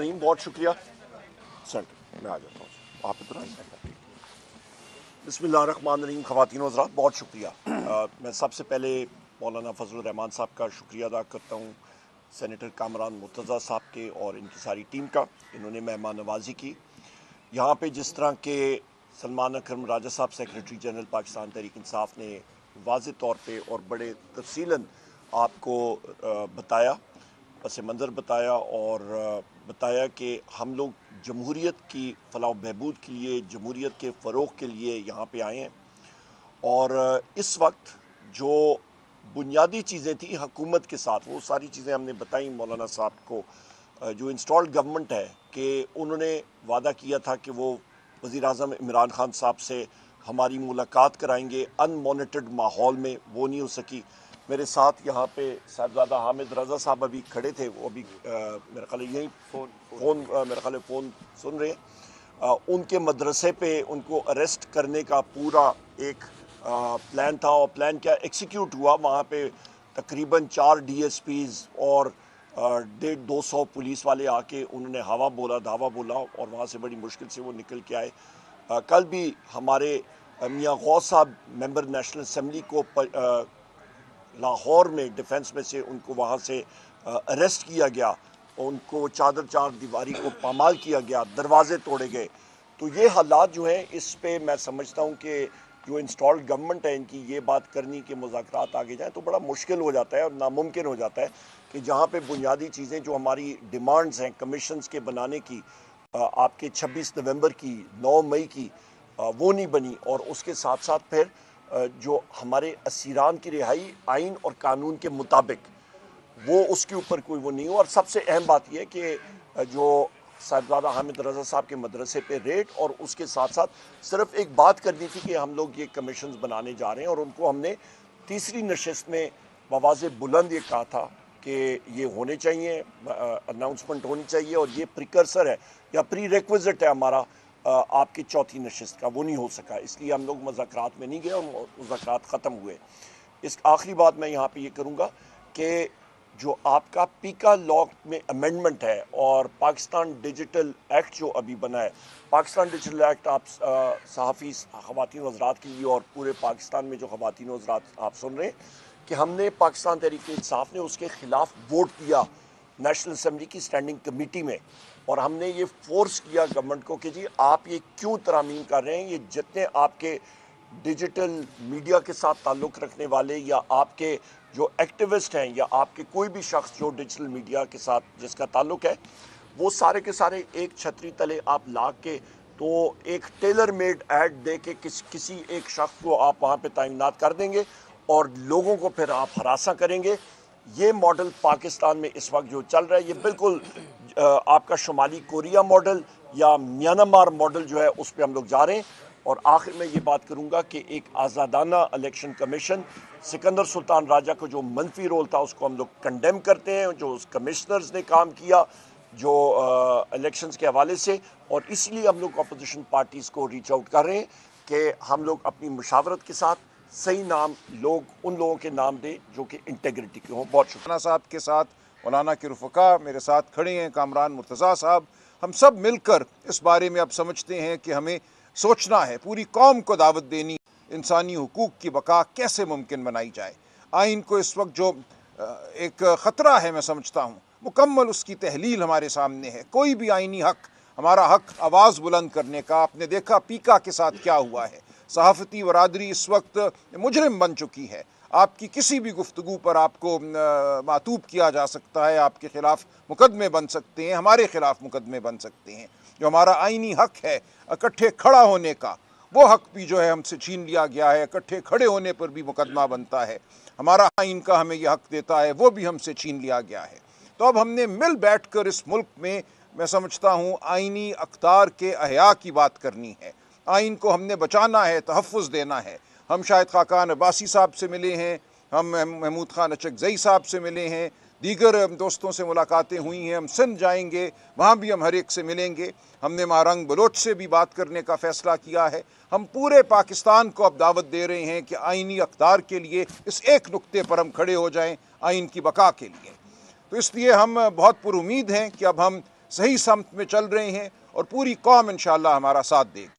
बहुत शुक्रिया। सेंटर में आ जाता हूँ, आप इतना बिस्मिल्लाहिर्रहमानिर्रहीम। ख़वातीन व हज़रात, बहुत शुक्रिया। मैं सबसे पहले मौलाना फजलुर रहमान साहब का शुक्रिया अदा करता हूँ, सेनेटर कामरान मुर्तज़ा साहब के और इनकी सारी टीम का। इन्होंने मेहमान नवाजी की। यहाँ पे जिस तरह के सलमान अकरम राजा साहब सेक्रेटरी जनरल पाकिस्तान तहरीक इंसाफ ने वाज़ेह तौर पे और बड़े तफसीलन आपको बताया, पस मंज़र बताया और बताया कि हम लोग जमहूरियत की फलाह बहबूद के लिए, जमहूरियत के फ़रोग़ के लिए यहाँ पे आए हैं। और इस वक्त जो बुनियादी चीज़ें थी हुकूमत के साथ, वो सारी चीज़ें हमने बताई मौलाना साहब को। जो इंस्टॉल्ड गवर्नमेंट है कि उन्होंने वादा किया था कि वो वज़ीर-ए-आज़म इमरान खान साहब से हमारी मुलाकात कराएंगे अनमॉनिटर्ड माहौल में, वो नहीं हो सकी। मेरे साथ यहाँ पे साहिबजादा हामिद रज़ा साहब अभी खड़े थे, वो अभी मेरे ख्याल यहीं फ़ोन सुन रहे हैं। उनके मदरसे पे उनको अरेस्ट करने का पूरा एक प्लान था, और प्लान क्या एग्जीक्यूट हुआ। वहाँ पे तकरीबन 4 DSPs और 150-200 पुलिस वाले आके उन्होंने हवा बोला, धावा बोला, और वहाँ से बड़ी मुश्किल से वो निकल के आए। कल भी हमारे मियाँ गौस साहब मेंबर नेशनल असम्बली को लाहौर में डिफेंस में से उनको वहाँ से अरेस्ट किया गया, उनको चार दीवारी को पामाल किया गया, दरवाजे तोड़े गए। तो ये हालात जो हैं, इस पे मैं समझता हूँ कि जो इंस्टॉल्ड गवर्नमेंट है इनकी ये बात करनी कि मुज़ाकरात आगे जाएँ तो बड़ा मुश्किल हो जाता है और नामुमकिन हो जाता है कि जहाँ पे बुनियादी चीज़ें जो हमारी डिमांड्स हैं कमीशंस के बनाने की, आपके 26 नवंबर की, 9 मई की, वो नहीं बनी। और उसके साथ साथ फिर जो हमारे असीरान की रिहाई आइन और कानून के मुताबिक, वो उसके ऊपर कोई वो नहीं हो। और सबसे अहम बात यह है कि जो साहिबजादा हामिद रज़ा साहब के मदरसे पे रेड, और उसके साथ साथ सिर्फ एक बात करनी थी कि हम लोग ये कमीशंस बनाने जा रहे हैं, और उनको हमने तीसरी नशिस्त में बवाज़े बुलंद ये कहा था कि ये होने चाहिए, अनाउंसमेंट होनी चाहिए, और ये प्रिकर्सर है या प्री रिक्विजिट है हमारा आपकी चौथी नशिस्त का, वो नहीं हो सका। इसलिए हम लोग मुज़ाकरात में नहीं गए और मुज़ाकरात ख़त्म हुए। इस आखिरी बात मैं यहाँ पे ये करूँगा कि जो आपका पीका लॉ में अमेंडमेंट है और पाकिस्तान डिजिटल एक्ट जो अभी बना है, पाकिस्तान डिजिटल एक्ट आप सहाफ़ी ख़वातीन हज़रात के लिए और पूरे पाकिस्तान में जो ख़वातीन हज़रात आप सुन रहे हैं कि हमने पाकिस्तान तहरीक इंसाफ ने उसके ख़िलाफ़ वोट दिया नेशनल असम्बली की स्टैंडिंग कमेटी में, और हमने ये फोर्स किया गवर्नमेंट को कि जी आप ये क्यों तरामीम कर रहे हैं। ये जितने आपके डिजिटल मीडिया के साथ ताल्लुक़ रखने वाले या आपके जो एक्टिविस्ट हैं या आपके कोई भी शख्स जो डिजिटल मीडिया के साथ जिसका ताल्लुक़ है, वो सारे के सारे एक छतरी तले आप ला के तो एक टेलर मेड ऐड दे के किसी एक शख्स को आप वहाँ पे तैनात कर देंगे और लोगों को फिर आप हरासा करेंगे। ये मॉडल पाकिस्तान में इस वक्त जो चल रहा है, ये बिल्कुल आपका शुमाली कोरिया मॉडल या म्यांमार मॉडल जो है उस पर हम लोग जा रहे हैं। और आखिर में ये बात करूँगा कि एक आज़ादाना इलेक्शन कमीशन, सिकंदर सुल्तान राजा को जो मनफी रोल था उसको हम लोग कंडेम करते हैं, जो उस कमिश्नर्स ने काम किया जो इलेक्शंस के हवाले से, और इसलिए हम लोग अपोजिशन पार्टीज़ को रीच आउट कर रहे हैं कि हम लोग अपनी मुशावरत के साथ सही नाम लोग उन लोगों के नाम दें जो कि इंटेग्रिटी के हों। बहुत शुक्रिया। साहब के साथ मौलाना के रुफ़का मेरे साथ खड़े हैं, कामरान मुर्तज़ा साहब। हम सब मिलकर इस बारे में अब समझते हैं कि हमें सोचना है, पूरी कौम को दावत देनी, इंसानी हुकूक की बका कैसे मुमकिन बनाई जाए। आइन को इस वक्त जो एक ख़तरा है, मैं समझता हूँ मुकम्मल उसकी तहलील हमारे सामने है। कोई भी आइनी हक, हमारा हक आवाज़ बुलंद करने का, आपने देखा पीका के साथ क्या हुआ है। सहाफ़ती बरादरी इस वक्त मुजरिम बन चुकी है। आपकी किसी भी गुफ्तगू पर आपको मातूब किया जा सकता है, आपके ख़िलाफ़ मुकदमे बन सकते हैं, हमारे ख़िलाफ़ मुकदमे बन सकते हैं। जो हमारा आइनी हक है इकट्ठे खड़ा होने का, वो हक भी जो है हमसे छीन लिया गया है। इकट्ठे खड़े होने पर भी मुकदमा बनता है, हमारा आइन का हमें यह हक देता है, वो भी हमसे छीन लिया गया है। तो अब हमने मिल बैठ कर इस मुल्क में, मैं समझता हूँ, आइनी अख्तार के अहया की बात करनी है। आइन को हमने बचाना है, तहफ़्फ़ुज़ देना है। हम शाहिद खाकान अब्बासी साहब से मिले हैं, हम महमूद खान अचकज़ई साहब से मिले हैं, दीगर दोस्तों से मुलाकातें हुई हैं। हम सिंध जाएंगे, वहाँ भी हम हर एक से मिलेंगे। हमने मारंग बलोच से भी बात करने का फ़ैसला किया है। हम पूरे पाकिस्तान को अब दावत दे रहे हैं कि आइनी अख्तार के लिए इस एक नुक्ते पर हम खड़े हो जाएं, आइन की बका के लिए। तो इसलिए हम बहुत पुरुमीद हैं कि अब हम صحیح سمت میں چل رہے ہیں اور پوری قوم انشاءاللہ ہمارا ساتھ دے گی.